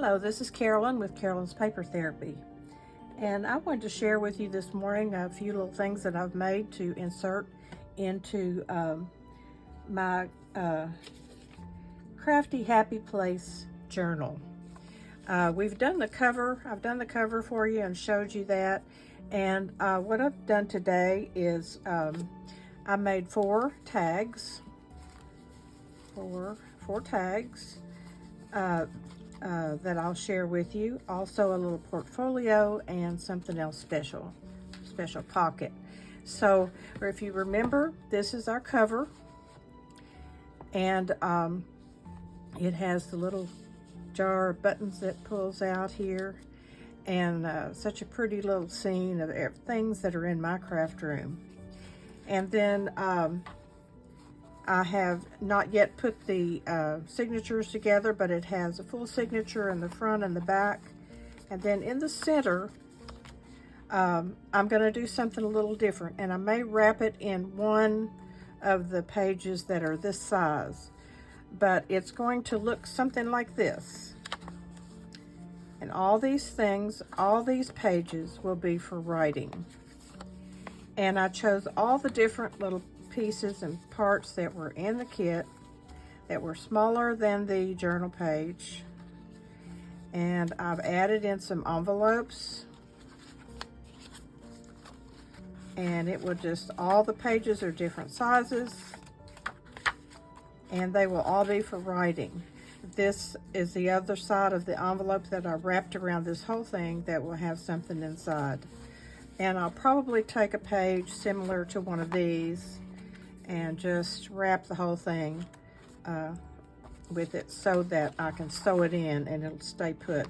Hello, this is Carolyn with Carolyn's Paper Therapy, and I wanted to share with you this morning a few little things that I've made to insert into my Crafty Happy Place journal. I've done the cover for you and showed you that, and what I've done today is I made four tags that I'll share with you. Also a little portfolio and something else special pocket. So if you remember, this is our cover, and it has the little jar of buttons that pulls out here, and such a pretty little scene of things that are in my craft room. And then I have not yet put the signatures together, but it has a full signature in the front and the back. And then in the center, I'm going to do something a little different, and I may wrap it in one of the pages that are this size, but it's going to look something like this. And all these pages will be for writing. And I chose all the different little pieces and parts that were in the kit that were smaller than the journal page, and I've added in some envelopes, and it will just, all the pages are different sizes, and they will all be for writing. This is the other side of the envelope that I wrapped around this whole thing that will have something inside. And I'll probably take a page similar to one of these and just wrap the whole thing with it so that I can sew it in and it'll stay put.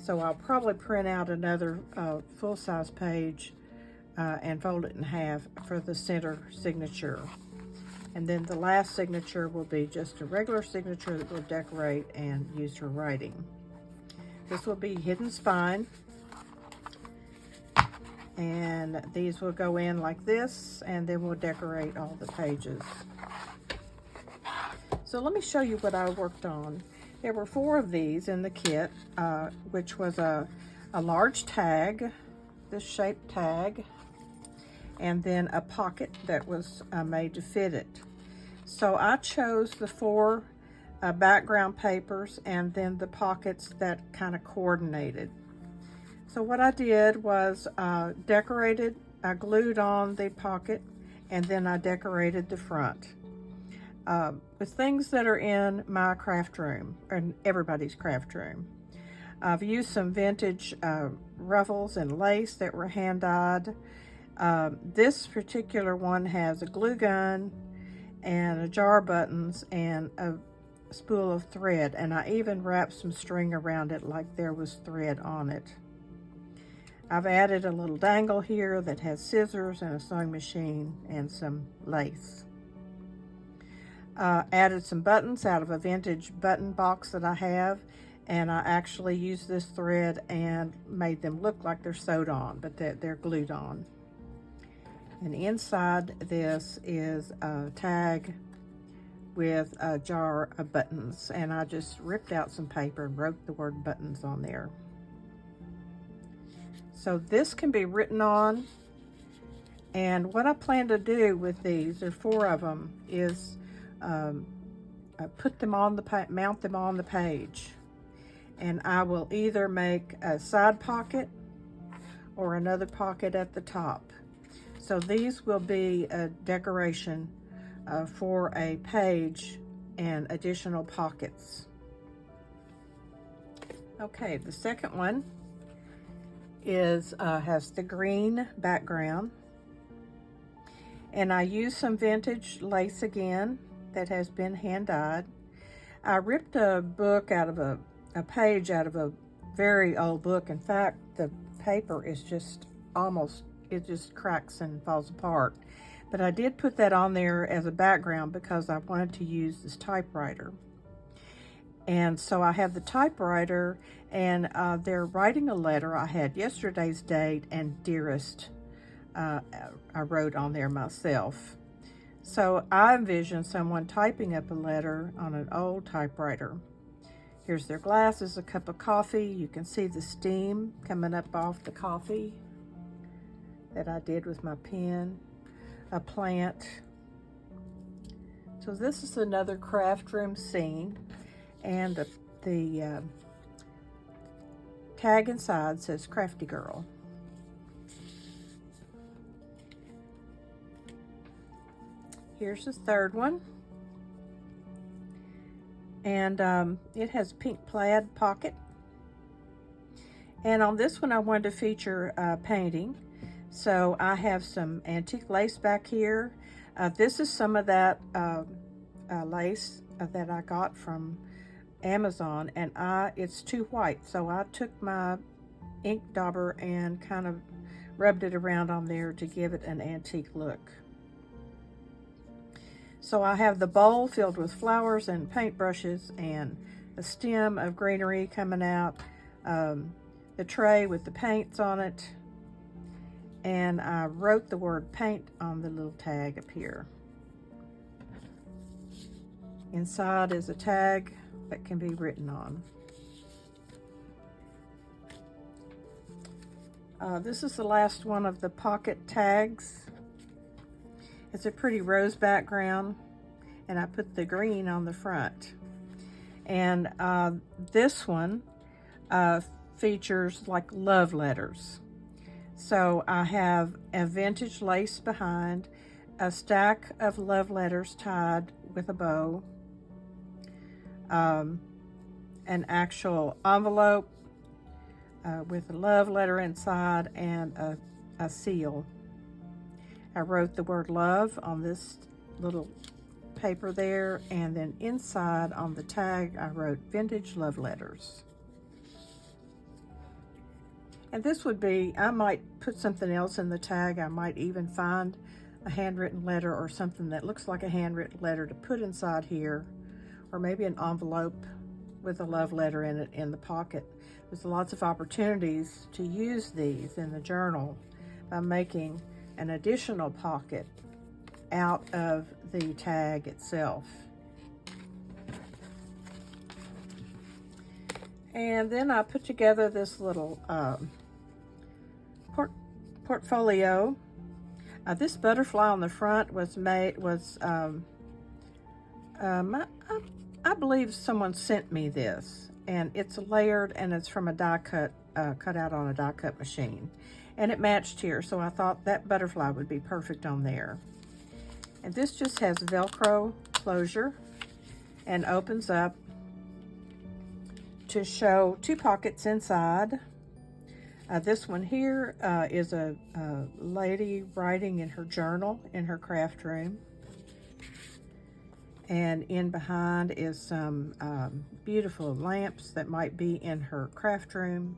So I'll probably print out another full-size page and fold it in half for the center signature. And then the last signature will be just a regular signature that we'll decorate and use for writing. This will be hidden spine. And these will go in like this, and then we'll decorate all the pages. So let me show you what I worked on. There were four of these in the kit, which was a large tag, this shaped tag, and then a pocket that was made to fit it. So I chose the four background papers and then the pockets that kind of coordinated. So what I did was I glued on the pocket, and then I decorated the front. With things that are in my craft room, and everybody's craft room. I've used some vintage ruffles and lace that were hand-dyed. This particular one has a glue gun and a jar of buttons and a spool of thread, and I even wrapped some string around it like there was thread on it. I've added a little dangle here that has scissors and a sewing machine and some lace. Added some buttons out of a vintage button box that I have, and I actually used this thread and made them look like they're sewed on, but they're glued on. And inside this is a tag with a jar of buttons, and I just ripped out some paper and wrote the word buttons on there. So this can be written on, and what I plan to do with these, there are four of them, is put them on mount them on the page, and I will either make a side pocket or another pocket at the top. So these will be a decoration for a page and additional pockets. Okay, the second one has the green background, and I used some vintage lace again that has been hand dyed. I ripped a book out of a page out of a very old book. In fact, the paper is just it just cracks and falls apart. But I did put that on there as a background because I wanted to use this typewriter. And so I have the typewriter, and they're writing a letter. I had yesterday's date and dearest I wrote on there myself. So I envision someone typing up a letter on an old typewriter Here's their glasses, a cup of coffee. You can see the steam coming up off the coffee that I did with my pen. A plant. So this is another craft room scene, and the tag inside says Crafty Girl. Here's the third one, and it has a pink plaid pocket. And on this one I wanted to feature painting, so I have some antique lace back here. This is some of that lace that I got from Amazon, and it's too white, so I took my ink dauber and kind of rubbed it around on there to give it an antique look. So I have the bowl filled with flowers and paintbrushes and a stem of greenery coming out, the tray with the paints on it, and I wrote the word paint on the little tag up here. Inside is a tag that can be written on. This is the last one of the pocket tags. It's a pretty rose background, and I put the green on the front. And this one features like love letters. So I have a vintage lace behind, a stack of love letters tied with a bow, an actual envelope with a love letter inside, and a seal. I wrote the word love on this little paper there, and then inside on the tag I wrote vintage love letters. And this would be, I might put something else in the tag. I might even find a handwritten letter or something that looks like a handwritten letter to put inside here, or maybe an envelope with a love letter in it in the pocket. There's lots of opportunities to use these in the journal by making an additional pocket out of the tag itself. And then I put together this little portfolio. This butterfly on the front was made, I believe someone sent me this, and it's layered, and it's from a die cut, cut out on a die cut machine. And it matched here, so I thought that butterfly would be perfect on there. And this just has Velcro closure and opens up to show two pockets inside. This one here is a lady writing in her journal in her craft room. And in behind is some beautiful lamps that might be in her craft room,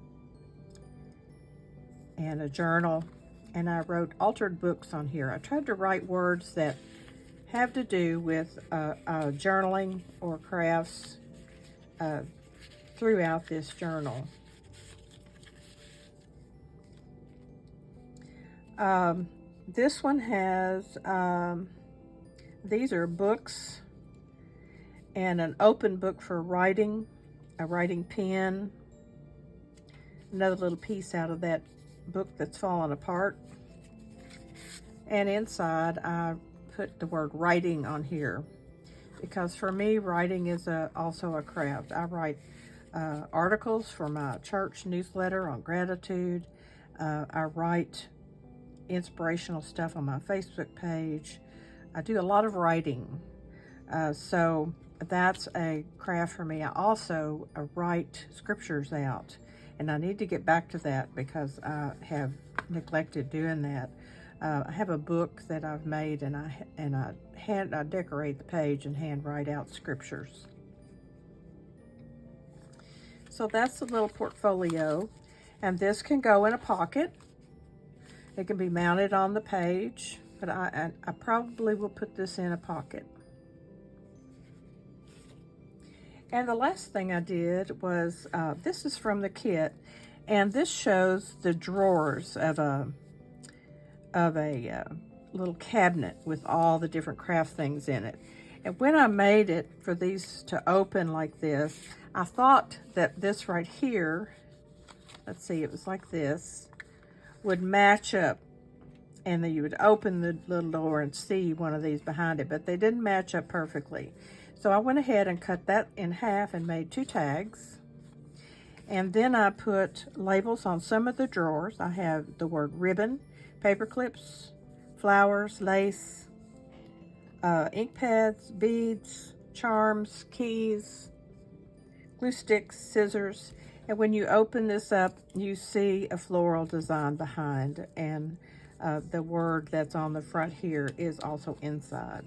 and a journal. And I wrote altered books on here. I tried to write words that have to do with journaling or crafts throughout this journal. This one has, these are books, and an open book for writing, a writing pen, another little piece out of that book that's fallen apart. And inside I put the word writing on here, because for me writing is also a craft. I write articles for my church newsletter on gratitude. I write inspirational stuff on my Facebook page. I do a lot of writing, so that's a craft for me. I also write scriptures out, and I need to get back to that because I have neglected doing that. I have a book that I've made, and I decorate the page and hand write out scriptures. So that's the little portfolio, and this can go in a pocket. It can be mounted on the page, but I probably will put this in a pocket. And the last thing I did was, this is from the kit, and this shows the drawers of a little cabinet with all the different craft things in it. And when I made it for these to open like this, I thought that this right here, let's see, it was like this, would match up, and then you would open the little door and see one of these behind it, but they didn't match up perfectly. So I went ahead and cut that in half and made 2 tags. And then I put labels on some of the drawers. I have the word ribbon, paper clips, flowers, lace, ink pads, beads, charms, keys, glue sticks, scissors. And when you open this up, you see a floral design behind, and the word that's on the front here is also inside.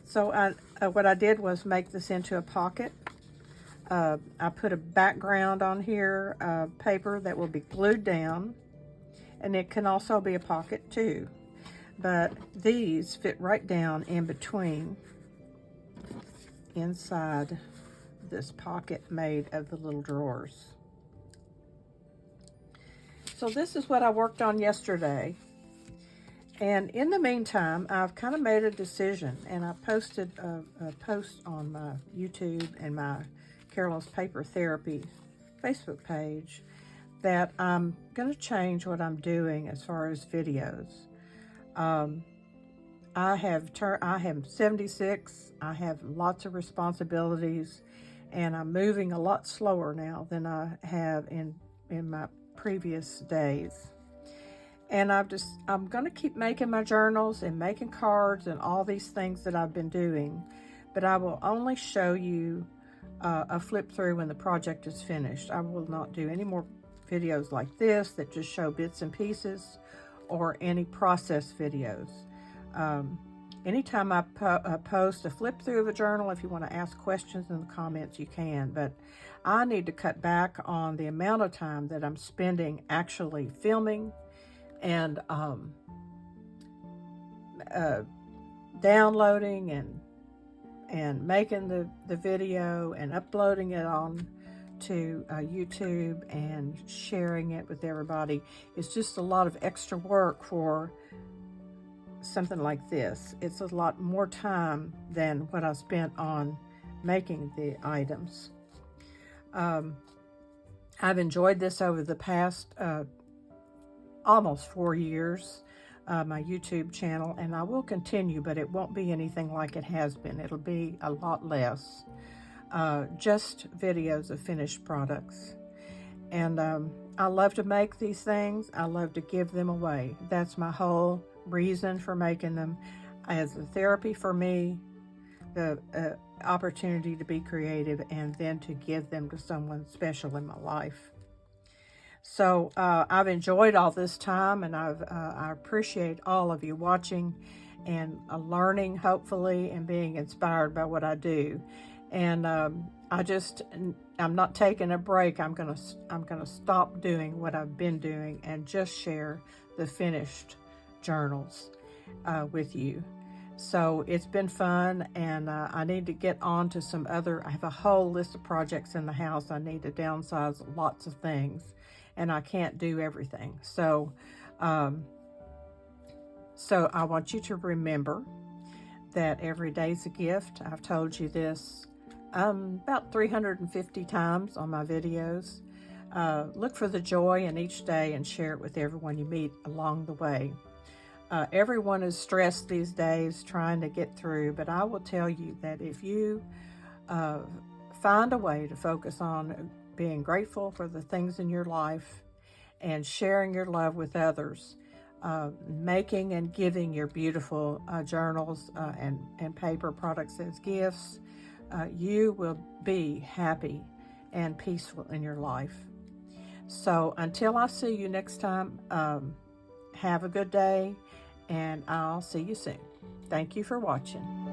So what I did was make this into a pocket. I put a background on here, paper that will be glued down, and it can also be a pocket too. But these fit right down in between, inside this pocket made of the little drawers. So this is what I worked on yesterday. And in the meantime, I've kind of made a decision, and I posted a post on my YouTube and my Carolyn's Paper Therapy Facebook page that I'm going to change what I'm doing as far as videos. I am 76. I have lots of responsibilities, and I'm moving a lot slower now than I have in my previous days. And I'm going to keep making my journals and making cards and all these things that I've been doing, but I will only show you a flip through when the project is finished. I will not do any more videos like this that just show bits and pieces, or any process videos. Anytime I post a flip through of a journal, if you want to ask questions in the comments, you can, but I need to cut back on the amount of time that I'm spending actually filming and downloading and making the video and uploading it on to YouTube and sharing it with everybody. It's just a lot of extra work for something like this. It's a lot more time than what I spent on making the items. I've enjoyed this over the past almost 4 years, my YouTube channel, and I will continue, but it won't be anything like it has been. It'll be a lot less, just videos of finished products. And I love to make these things. I love to give them away. That's my whole reason for making them, as a therapy for me, the opportunity to be creative, and then to give them to someone special in my life. So I've enjoyed all this time, and I appreciate all of you watching and learning, hopefully, and being inspired by what I do. And I'm not taking a break. I'm gonna stop doing what I've been doing and just share the finished journals with you. So it's been fun, and I need to get on to some other. I have a whole list of projects in the house. I need to downsize lots of things, and I can't do everything. So so I want you to remember that every day's a gift. I've told you this about 350 times on my videos. Look for the joy in each day and share it with everyone you meet along the way. Everyone is stressed these days trying to get through, but I will tell you that if you find a way to focus on being grateful for the things in your life and sharing your love with others, making and giving your beautiful journals and paper products as gifts, you will be happy and peaceful in your life. So until I see you next time, have a good day, and I'll see you soon. Thank you for watching.